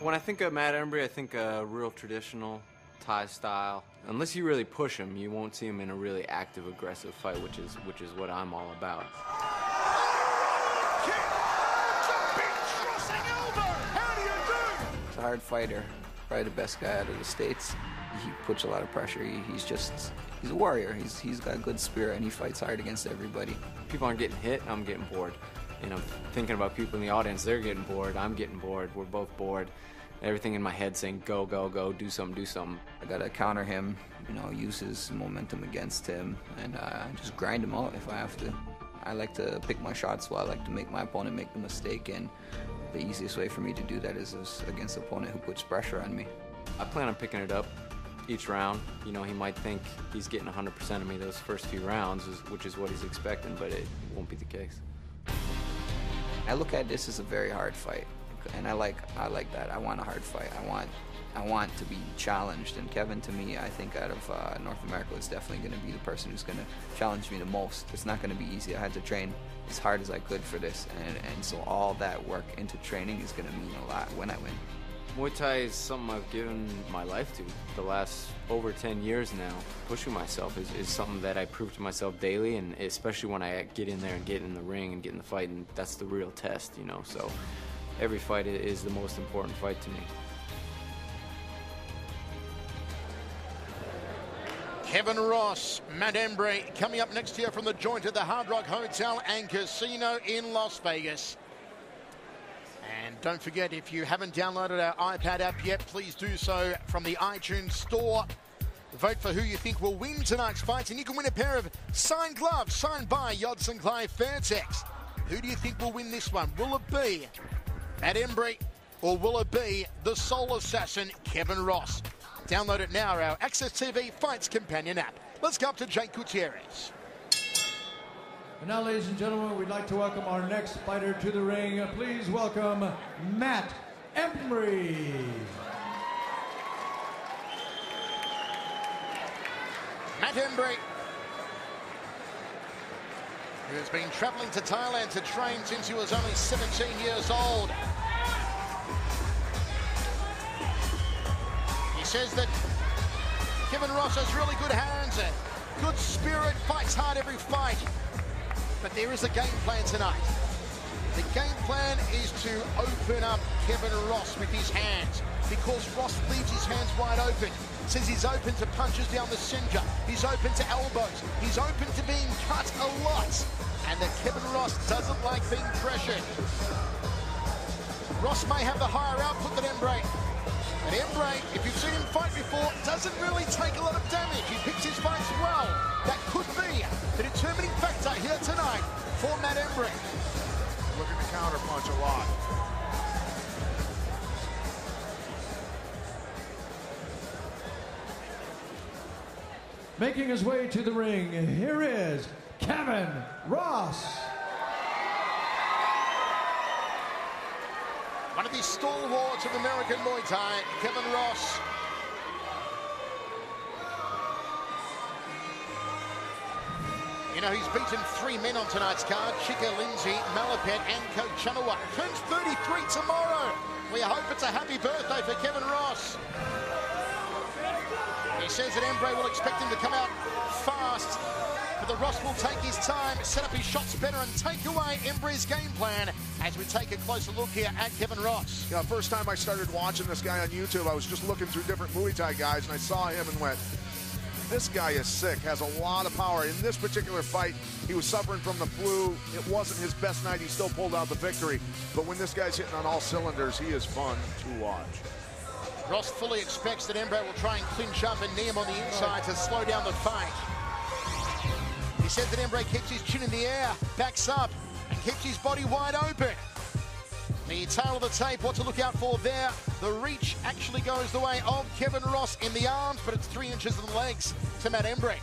When I think of Matt Embree, I think a real traditional Thai style. Unless you really push him, you won't see him in a really active, aggressive fight, which is what I'm all about. He's a hard fighter, probably the best guy out of the States. He puts a lot of pressure. He's a warrior. He's got a good spirit, and he fights hard against everybody. People aren't getting hit, I'm getting bored. You know, thinking about people in the audience, they're getting bored, I'm getting bored, we're both bored. Everything in my head saying, go, go, go, do something, do something. I gotta counter him, you know, use his momentum against him, and just grind him out if I have to. I like to pick my shots well. I like to make my opponent make the mistake, and the easiest way for me to do that is against an opponent who puts pressure on me. I plan on picking it up each round. You know, he might think he's getting 100% of me those first few rounds, which is what he's expecting, but it won't be the case. I look at this as a very hard fight, and I like that. I want a hard fight. I want to be challenged, and Kevin, to me, I think out of North America, is definitely going to be the person who's going to challenge me the most. It's not going to be easy. I had to train as hard as I could for this, and so all that work into training is going to mean a lot when I win. Muay Thai is something I've given my life to. The last over 10 years now, pushing myself is something that I prove to myself daily, and especially when I get in there and get in the ring and get in the fight, and that's the real test, you know. So every fight is the most important fight to me. Kevin Ross, Matt Embree, coming up next year from the joint at the Hard Rock Hotel and Casino in Las Vegas. And don't forget, if you haven't downloaded our iPad app yet, please do so from the iTunes store. Vote for who you think will win tonight's fights, and you can win a pair of signed gloves signed by Yodson Clay Fairtex. Who do you think will win this one? Will it be Matt Embree, or will it be the Soul Assassin, Kevin Ross? Download it now, our Access TV Fights Companion app. Let's go up to Jake Gutierrez. And now, ladies and gentlemen, we'd like to welcome our next fighter to the ring. Please welcome Matt Embree. Matt Embree, who has been traveling to Thailand to train since he was only 17 years old. He says that Kevin Ross has really good hands, a good spirit, fights hard every fight. But there is a game plan tonight. The game plan is to open up Kevin Ross with his hands, because Ross leaves his hands wide open. Says he's open to punches down the center. He's open to elbows. He's open to being cut a lot. And that Kevin Ross doesn't like being pressured. Ross may have the higher output than Embree. And Embree, if you've seen him fight before, doesn't really take a lot of damage. He picks his fights well. That could be the determining factor here tonight for Matt Embree. Looking to counterpunch a lot. Making his way to the ring, here is Kevin Ross. One of the stalwarts of American Muay Thai, Kevin Ross. You know, he's beaten 3 men on tonight's card: Chika Lindsay, Malapet, and Kochanawa. Turns 33 tomorrow. We hope it's a happy birthday for Kevin Ross. He says that Embree will expect him to come out fast, but the Ross will take his time, set up his shots better, and take away Embree's game plan as we take a closer look here at Kevin Ross. Yeah, first time I started watching this guy on YouTube, I was just looking through different Muay Thai guys, and I saw him and went, this guy is sick, has a lot of power. In this particular fight, he was suffering from the flu. It wasn't his best night. He still pulled out the victory. But when this guy's hitting on all cylinders, he is fun to watch. Ross fully expects that Embree will try and clinch up and knee him on the inside to slow down the fight. He said that Embree keeps his chin in the air, backs up, and keeps his body wide open. The tail of the tape, what to look out for there. The reach actually goes the way of Kevin Ross in the arms, but it's 3 inches in the legs to Matt Embree.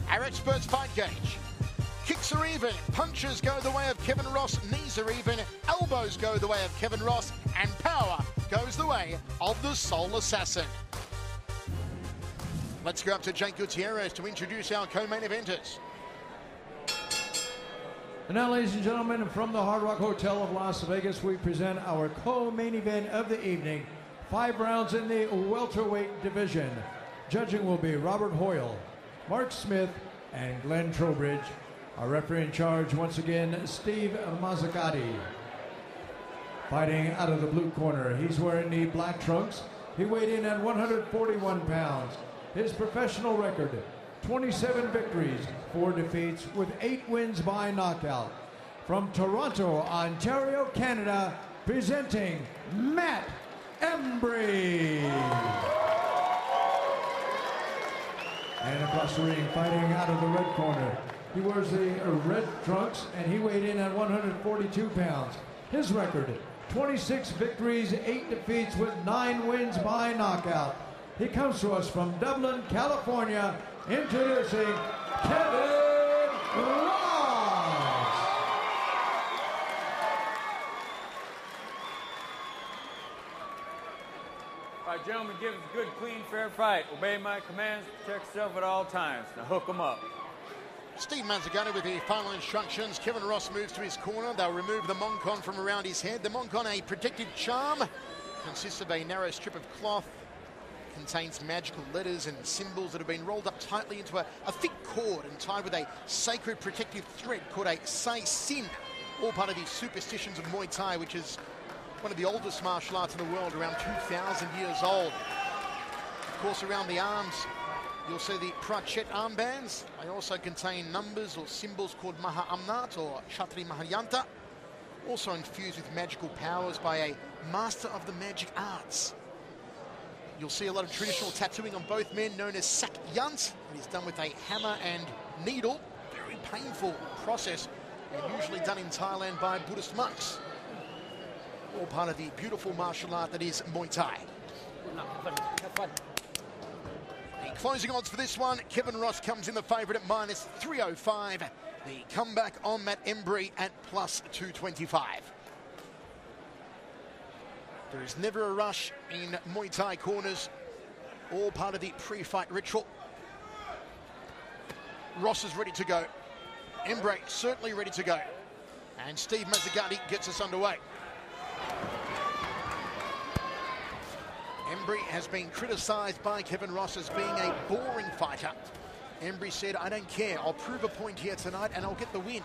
Our experts fight gauge. Kicks are even, punches go the way of Kevin Ross, knees are even, elbows go the way of Kevin Ross, and power goes the way of the Soul Assassin. Let's go up to Jake Gutierrez to introduce our co-main eventers. And now, ladies and gentlemen, from the Hard Rock Hotel of Las Vegas, we present our co-main event of the evening. 5 rounds in the welterweight division. Judging will be Robert Hoyle, Mark Smith, and Glenn Trowbridge. Our referee in charge, once again, Steve Mazzagatti. Fighting out of the blue corner, he's wearing the black trunks. He weighed in at 141 pounds. His professional record, 27 victories, 4 defeats, with 8 wins by knockout. From Toronto, Ontario, Canada, presenting Matt Embree. And across the ring, fighting out of the red corner, he wears the red trunks, and he weighed in at 142 pounds. His record, 26 victories, 8 defeats, with 9 wins by knockout. He comes to us from Dublin, California, introducing Kevin Ross. All right, gentlemen, give us a good, clean, fair fight. Obey my commands, protect yourself at all times. Now hook them up. Steve Mazzagatti with the final instructions. Kevin Ross moves to his corner. They'll remove the Moncon from around his head. The Moncon, a protective charm, consists of a narrow strip of cloth, contains magical letters and symbols that have been rolled up tightly into a thick cord and tied with a sacred protective thread called a sai sin, all part of the superstitions of Muay Thai, which is one of the oldest martial arts in the world, around 2,000 years old. Of course, around the arms, you'll see the Prachet armbands. They also contain numbers or symbols called Maha Amnat or Kshatri Mahayanta, also infused with magical powers by a master of the magic arts. You'll see a lot of traditional tattooing on both men, known as sak yant. It is done with a hammer and needle. Very painful process, and usually done in Thailand by Buddhist monks. All part of the beautiful martial art that is Muay Thai. The closing odds for this one, Kevin Ross comes in the favourite at -305. The comeback on Matt Embree at +225. There is never a rush in Muay Thai corners, all part of the pre-fight ritual. Ross is ready to go. Embree certainly ready to go. And Steve Mazzagatti gets us underway. Embree has been criticised by Kevin Ross as being a boring fighter. Embree said, "I don't care, I'll prove a point here tonight and I'll get the win."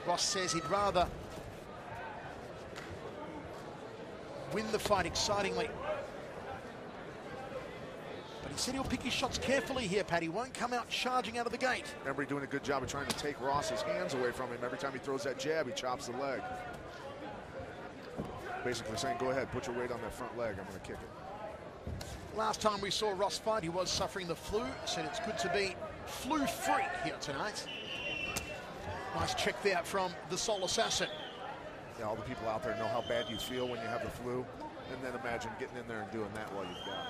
Ross says he'd rather win the fight excitingly. But he said he'll pick his shots carefully here, Pat. He won't come out charging out of the gate. Embree doing a good job of trying to take Ross's hands away from him. Every time he throws that jab, he chops the leg. Basically saying, go ahead, put your weight on that front leg, I'm going to kick it. Last time we saw Ross fight, he was suffering the flu. Said it's good to be flu-free here tonight. Nice check there from the Soul Assassin. Yeah, all the people out there know how bad you feel when you have the flu, and then imagine getting in there and doing that while you've got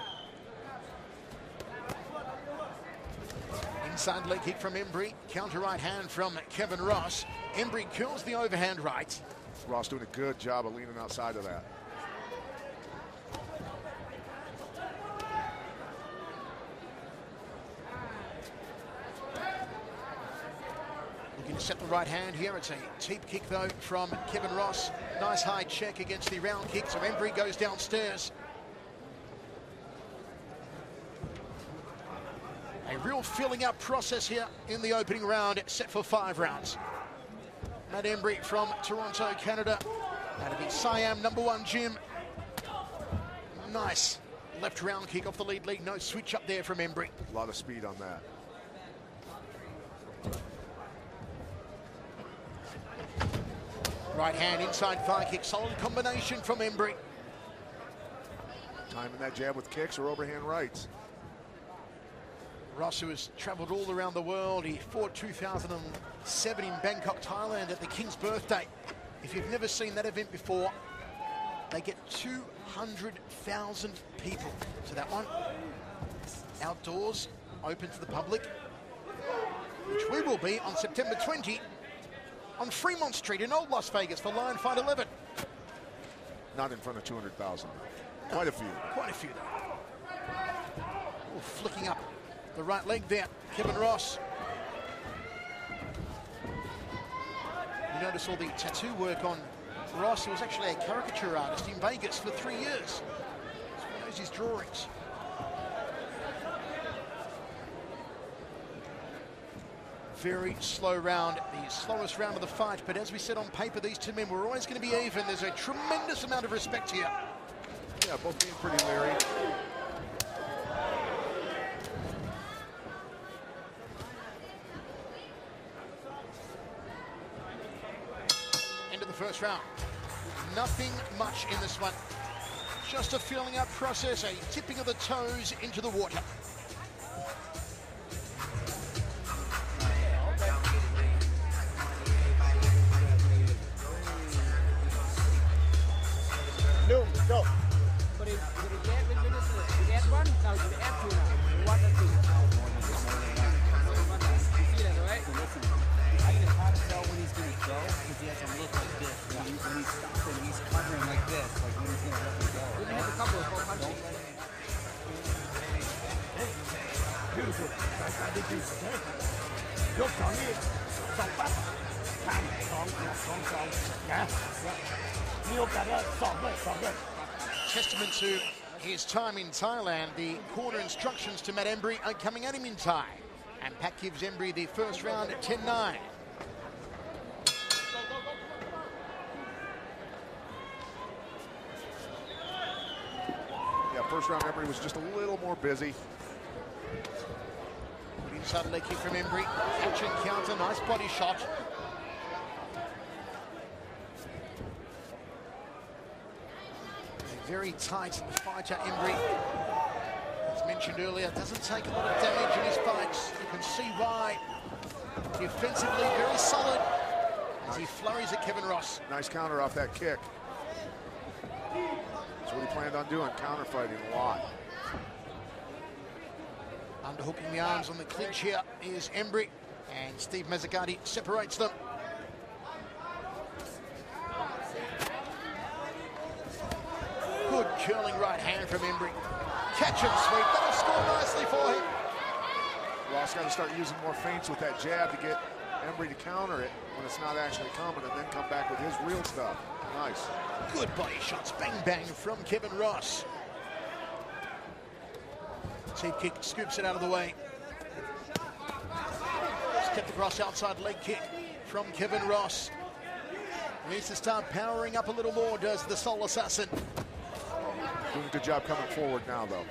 it. Inside leg kick from Embree. Counter right hand from Kevin Ross. Embree curls the overhand right. Ross doing a good job of leaning outside of that. Looking to set the right hand here. It's a cheap kick, though, from Kevin Ross. Nice high check against the round kick, so Embree goes downstairs. A real filling up process here in the opening round, set for 5 rounds. Matt Embree from Toronto, Canada, out of the Siam #1 gym. Nice left round kick off the lead leg. No switch up there from Embree. A lot of speed on that. Right hand inside thigh kick. Solid combination from Embree. Timing that jab with kicks or overhand rights. Ross, who has travelled all around the world, he fought 2007 in Bangkok, Thailand at the King's birthday. If you've never seen that event before, they get 200,000 people to that one. Outdoors, open to the public, which we will be on September 20 on Fremont Street in Old Las Vegas for Lion Fight 11. Not in front of 200,000. Quite a few. Quite a few, though. Oh, flicking up the right leg there, Kevin Ross. You notice all the tattoo work on Ross, who was actually a caricature artist in Vegas for 3 years. So he knows his drawings. Very slow round, the slowest round of the fight, but as we said on paper, these two men were always going to be even. There's a tremendous amount of respect here. Yeah, both being pretty leery. End of the first round. Nothing much in this one. Just a filling up process, a tipping of the toes into the water. No, go. But if you add one, now you add two now. 1 and 2. You see that, right? So listen, I can hard to tell when he's going to go because he has to look like this. When he's stopping, he's covering like this, like when he's going to let me go. You have to cover with both punches. Beautiful. I did this. Yuk 2นี้2ปั๊บทำ2นะมีโอกาสแล้ว2ด้วย Testament to his time in Thailand. The corner instructions to Matt Embree are coming at him in Thai. And Pat gives Embree the first round at 10-9. Yeah, first round Embree was just a little more busy. Good inside leg kick from Embree. Action counter, nice body shot. Very tight fighter, Embree. As mentioned earlier, doesn't take a lot of damage in his fights. You can see why. Defensively, very solid as he flurries at Kevin Ross. Nice counter off that kick. That's what he planned on doing, counter fighting a lot. Underhooking the arms on the clinch here is Embree, and Steve Mazzagatti separates them. Good curling right hand from Embree. Catch and sweep, that'll score nicely for him. Ross got to start using more feints with that jab to get Embree to counter it when it's not actually coming, and then come back with his real stuff. Nice. Good body shots, bang bang from Kevin Ross. Teep kick, scoops it out of the way. Step across outside leg kick from Kevin Ross. Needs to start powering up a little more, does the Soul Assassin. Doing a good job coming forward now, though.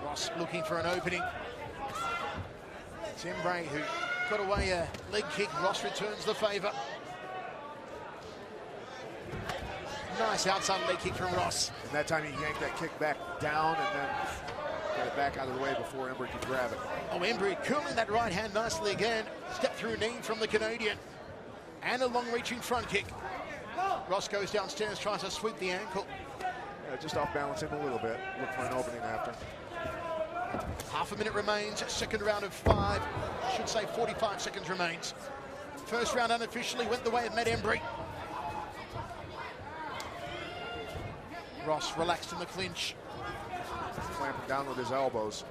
Ross looking for an opening. It's Embree who got away a leg kick. Ross returns the favour. Nice outside leg kick from Ross. And that time he yanked that kick back down and then got it back out of the way before Embree could grab it. Oh, Embree curling that right hand nicely again. Step through knee from the Canadian. And a long-reaching front kick. Ross goes downstairs, tries to sweep the ankle. Yeah, just off balance him a little bit. Look for an opening after. Half a minute remains, second round of 5. I should say 45 seconds remains. First round unofficially went the way of Matt Embree. Ross relaxed in the clinch. Clamping down with his elbows.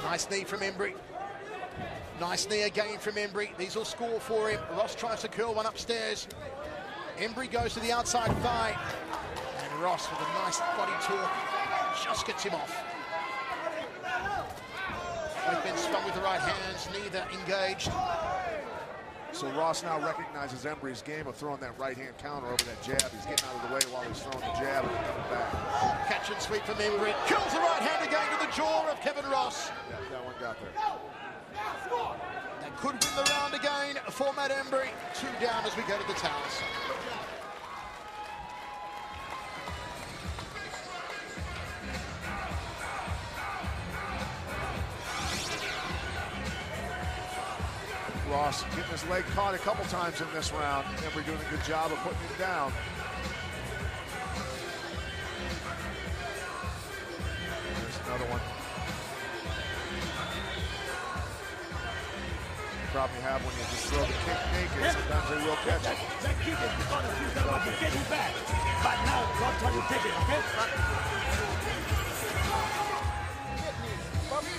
Nice knee from Embree. Nice knee again from Embree. These will score for him. Ross tries to curl one upstairs. Embree goes to the outside thigh. And Ross with a nice body torque just gets him off. Both men spun with the right hands, neither engaged. So Ross now recognizes Embree's game of throwing that right-hand counter over that jab. He's getting out of the way while he's throwing the jab and coming back. Catch and sweep from Embree. Kills the right hand again to the jaw of Kevin Ross. Yeah, that one got there. That could win the round again for Matt Embree. 2 down as we go to the towers. Ross getting his leg caught a couple times in this round. Embree doing a good job of putting it down. There's another one. problem you have when you just throw the kick naked. Sometimes they will catch it. That kick is gonna feel like you're getting back. But now, don't try to take it, okay?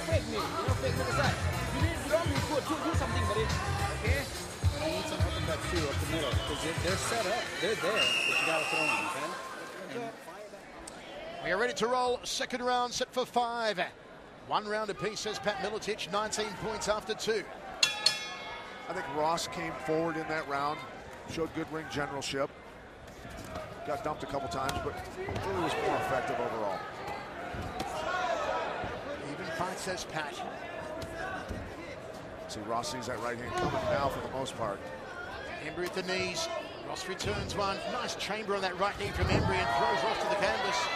Fake me. You know, fake me is that? You don't need to do something with it. Okay? You need some help in that too, up the middle. Because they're set up. They're there. But you gotta throw them, okay? We are ready to roll. Second round set for 5. 1 round apiece, says Pat Miletich. 19 points after 2. I think Ross came forward in that round, showed good ring generalship. Got dumped a couple times, but really was more effective overall. Even fight, says Pat. See, Ross sees that right hand coming now for the most part. Embree at the knees. Ross returns one. Nice chamber on that right knee from Embree and throws Ross to the canvas.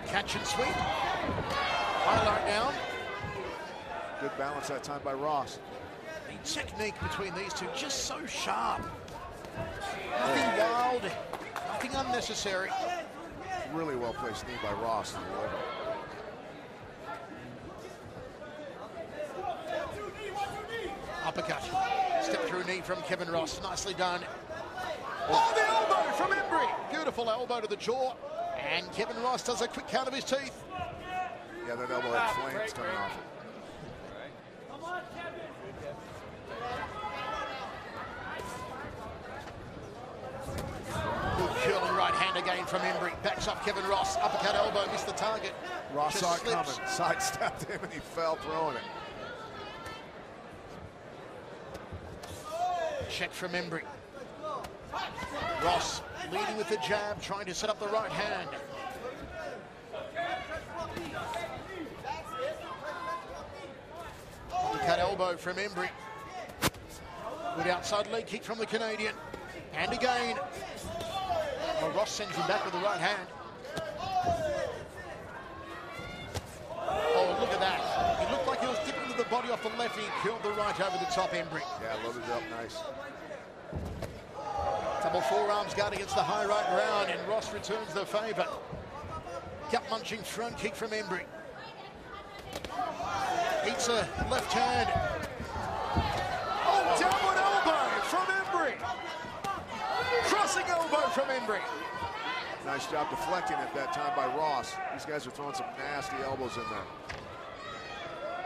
Catch and sweep. Highlight down. Good balance that time by Ross. The technique between these two just so sharp. Nothing wild, nothing unnecessary. Really well placed knee by Ross. Uppercut. Step through knee from Kevin Ross. Nicely done. Oh, the elbow from Embree. Beautiful elbow to the jaw. And Kevin Ross does a quick count of his teeth. Yeah, that elbow had flames coming off it. Good curling right hand again from Embree. Backs up Kevin Ross. Uppercut elbow, missed the target. Ross Just saw it slips. coming, sidestepped him, and he fell throwing it. Check from Embree. Ross leading with the jab, trying to set up the right hand. Cut elbow from Embree. Good outside leg kick from the Canadian. And again. Well, Ross sends him back with the right hand. Oh, look at that. He looked like he was dipping to the body off the left and he curled the right over the top, Embree. Yeah, loaded it up nice. Double forearms guard against the high right round, and Ross returns the favour. Gut-munching front kick from Embree. Eats a left hand. Oh, downward elbow from Embree. Crossing elbow from Embree. Nice job deflecting it that time by Ross. These guys are throwing some nasty elbows in there.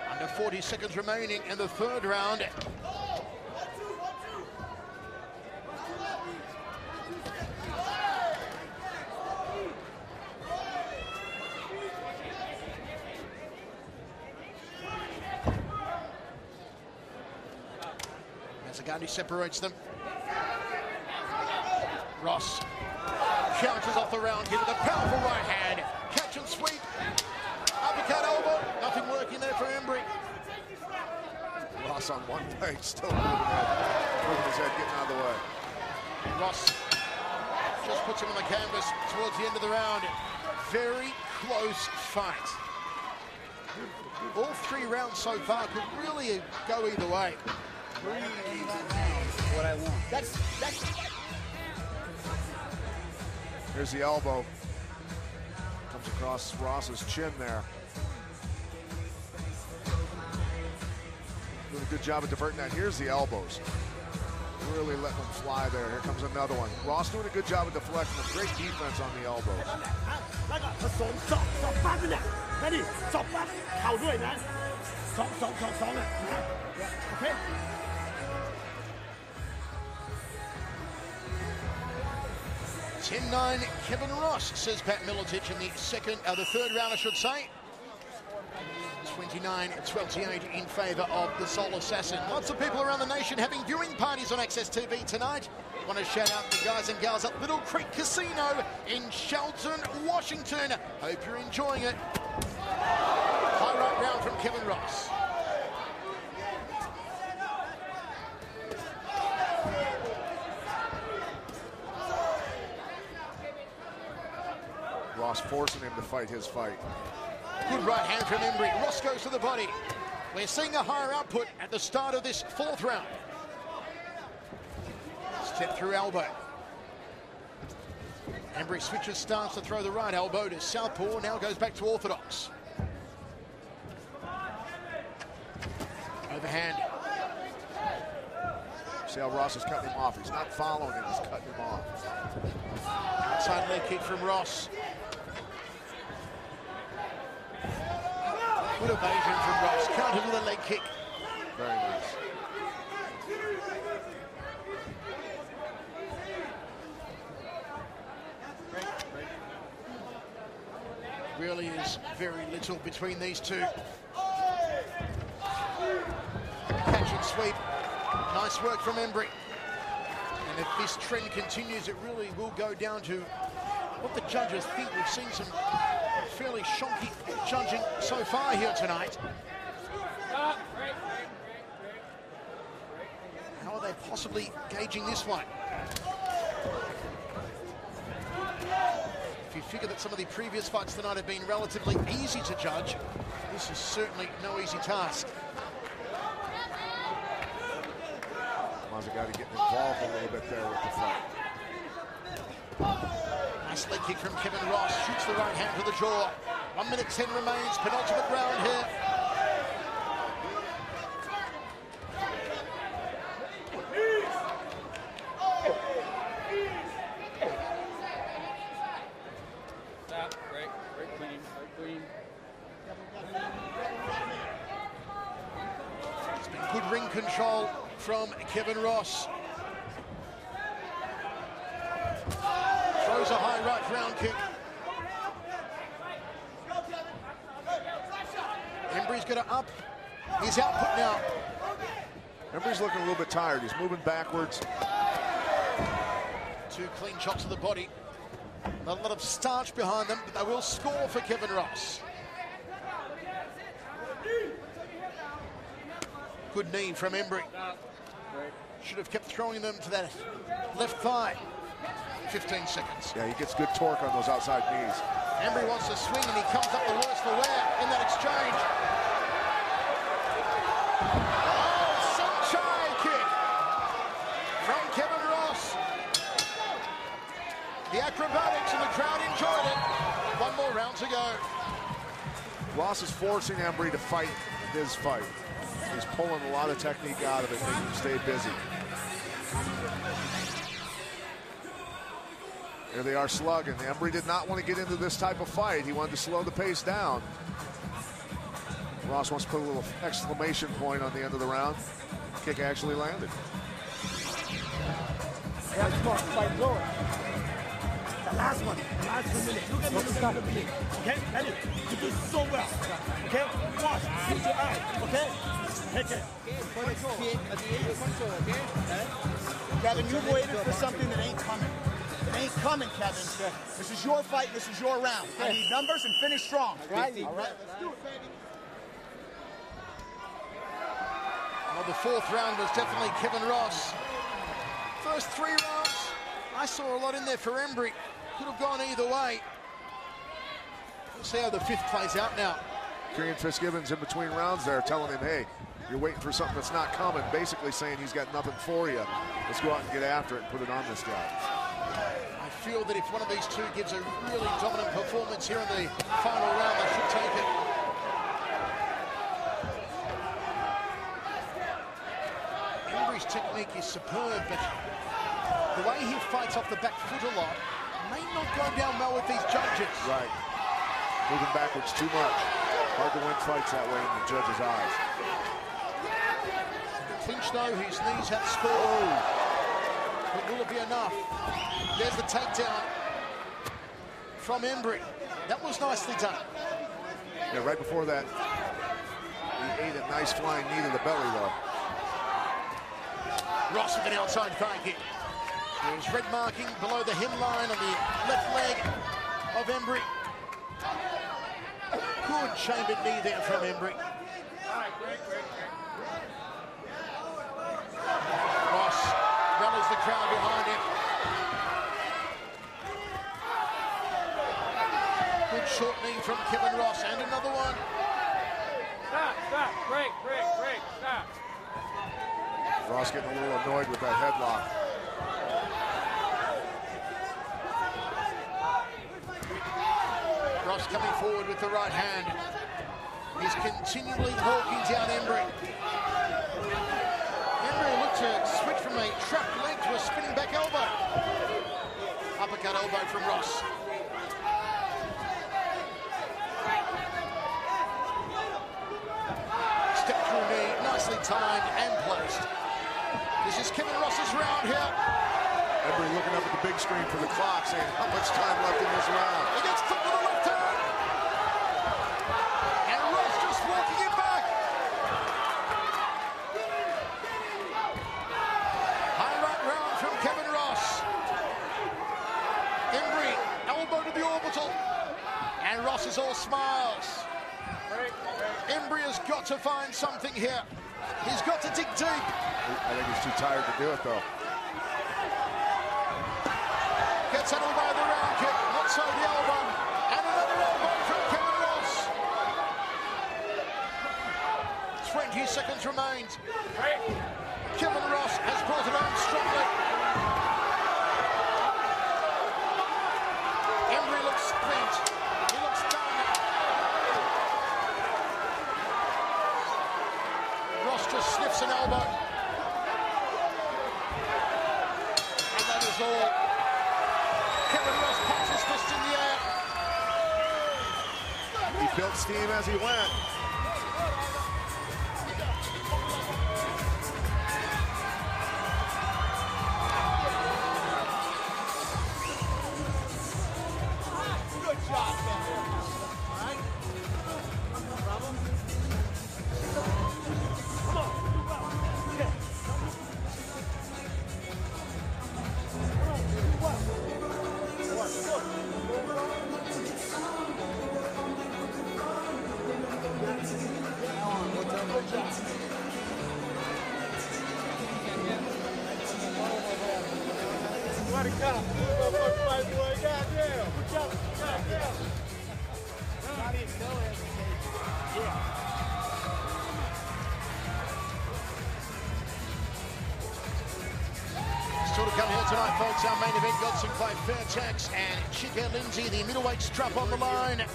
Under 40 seconds remaining in the third round. Gandhi separates them. Ross counters off the round here with a powerful right hand. Catch and sweep. Uppercut elbow. Nothing working there for Embree. Ross on one leg, still moving his head, getting out of the way. Ross just puts him on the canvas towards the end of the round. Very close fight. All 3 rounds so far could really go either way. What I want. That's Here's the elbow. Comes across Ross's chin there. Doing a good job of diverting that. Here's the elbows. Really letting them fly there. Here comes another one. Ross doing a good job of deflecting them. Great defense on the elbows. 那个佢爽翻嘅，嗰啲爽翻球ด้วยนะ，爽嘅，OK。 10-9 Kevin Ross, says Pat Miletich in the third round, I should say. 29-28 in favour of the Soul Assassin. Lots of people around the nation having viewing parties on Access TV tonight. Want to shout out the guys and gals at Little Creek Casino in Shelton, Washington. Hope you're enjoying it. High right round from Kevin Ross. Ross forcing him to fight his fight. Good right hand from Embree. Ross goes to the body. We're seeing a higher output at the start of this 4th round. Step through elbow. Embree switches stance to throw the right elbow to southpaw, now goes back to orthodox. Overhand. See how Ross is cutting him off. He's not following him, he's cutting him off. Outside leg kick from Ross. Good evasion from Ross. Countered with a leg kick. Very nice. Really is very little between these two. Catch and sweep. Nice work from Embree. And if this trend continues, it really will go down to what the judges think. We've seen some fairly shonky judging so far here tonight. How are they possibly gauging this one? If you figure that some of the previous fights tonight have been relatively easy to judge, this is certainly no easy task. Mazagatti getting involved a little bit there with the fight. Nice leg kick from Kevin Ross. Shoots the right hand to the jaw. 1 minute 10 remains. Penultimate round here. Stop. Break clean. Break clean. It's been good ring control from Kevin Ross. Throws a high right round kick. Embree's going to up his output now. Embree's looking a little bit tired. He's moving backwards. 2 clean chops to the body. Not a lot of starch behind them, but they will score for Kevin Ross. Good knee from Embree. Should have kept throwing them to that left thigh. 15 seconds. Yeah, he gets good torque on those outside knees. Embree wants to swing and he comes up the worst for wear in that exchange. Oh, sunshine kick from Kevin Ross. The acrobatics and the crowd enjoyed it. 1 more round to go. Ross is forcing Embree to fight his fight. He's pulling a lot of technique out of it, making him stay busy. Here they are slugging. Embree did not want to get into this type of fight. He wanted to slow the pace down. Ross wants to put a little exclamation point on the end of the round. Kick actually landed. Yeah, come on, fight lower. The last one, the last 2 minutes. Look at me, okay? Ready? You do so well. Okay? Watch, use your eye, okay? Take it. Kevin, you waited for something that ain't coming. It ain't coming, Kevin. This is your fight, this is your round. I need numbers and finish strong, all right? All right, let's do it, baby. Well, the 4th round was definitely Kevin Ross. First 3 rounds, I saw a lot in there for Embree. Could have gone either way. Let's see how the 5th plays out now. Kieran Fitzgibbons in between rounds there telling him, hey, you're waiting for something that's not coming, basically saying he's got nothing for you. Let's go out and get after it and put it on this guy. I feel that if one of these two gives a really dominant performance here in the final round, they should take it. Embree's technique is superb, but the way he fights off the back foot a lot may not go down well with these judges. Right. Moving backwards too much. Hard to win fights that way in the judge's eyes. Clinch though, his knees have scored. But will it be enough? There's the takedown from Embree. That was nicely done. Yeah, right before that, he ate a nice flying knee to the belly though. Ross with an outside thigh kick. There's red marking below the hemline on the left leg of Embree. Good chambered knee there from Embree. Ross rallies the crowd behind him. Good short knee from Kevin Ross, and another one. Stop, break, stop. Ross getting a little annoyed with that headlock. Ross coming forward with the right hand. He's continually walking down Embree. Embree looked to switch from a trapped leg to a spinning back elbow. Uppercut elbow from Ross. Step through knee, nicely timed and placed. This is Kevin Ross's round here. Embree looking up at the big screen for the clock, saying how much time left in this round. He gets caught with a left hand. And Ross just walking it back. High right round from Kevin Ross. Embree, elbow to the orbital. And Ross is all smiles. Embree has got to find something here. He's got to dig deep. I think he's too tired to do it, though. Gets settled by the round kick, not so the elbow. And another elbow from Kevin Ross. 20 seconds remains. Kevin Ross has brought it home strongly. Embree looks spent. He looks done. Ross just sniffs an elbow. And that is all. Kevin Ross pops his fist in the air. He built steam as he went. Good job, Kevin. All right? No problem. Come on. Yeah. What a cop. Fight, boy. Goddamn. Good job. Goddamn. Not even no hesitation. Yeah. Still to come here tonight, folks. Our main event got some by Fairtax and Chica Lindsay. The middleweight strap on the line.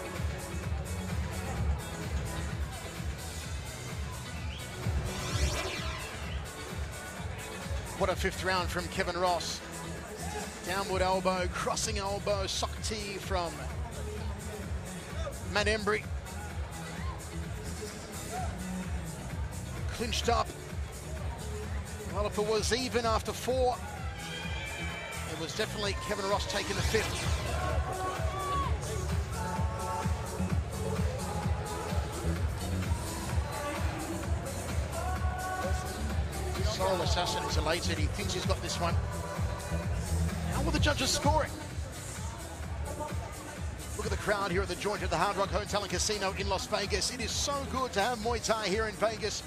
What a fifth round from Kevin Ross. Downward elbow, crossing elbow, sock tee from Matt Embree. Clinched up. Well, if it was even after 4, it was definitely Kevin Ross taking the 5th. Soul Assassin is elated. He thinks he's got this one. How will the judges score it? Look at the crowd here at the joint at the Hard Rock Hotel and Casino in Las Vegas. It is so good to have Muay Thai here in Vegas.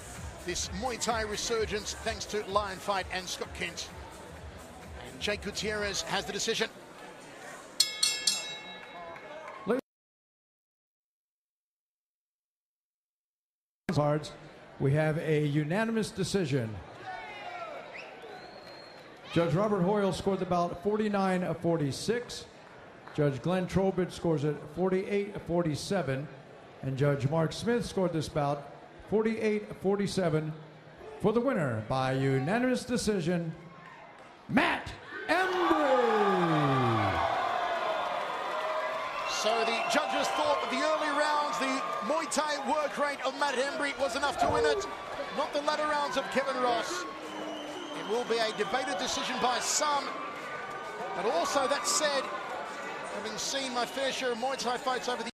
This Muay Thai resurgence thanks to Lion Fight and Scott Kent. And Jake Gutierrez has the decision. Cards, we have a unanimous decision. Judge Robert Hoyle scored the bout 49-46. Judge Glenn Trowbridge scores it 48-47. And Judge Mark Smith scored this bout 48-47 for the winner by unanimous decision, Matt Embree. So the judges thought that the early rounds, the Muay Thai work rate of Matt Embree was enough to win it, not the latter rounds of Kevin Ross. It will be a debated decision by some, but also that said, having seen my fair share of Muay Thai fights over the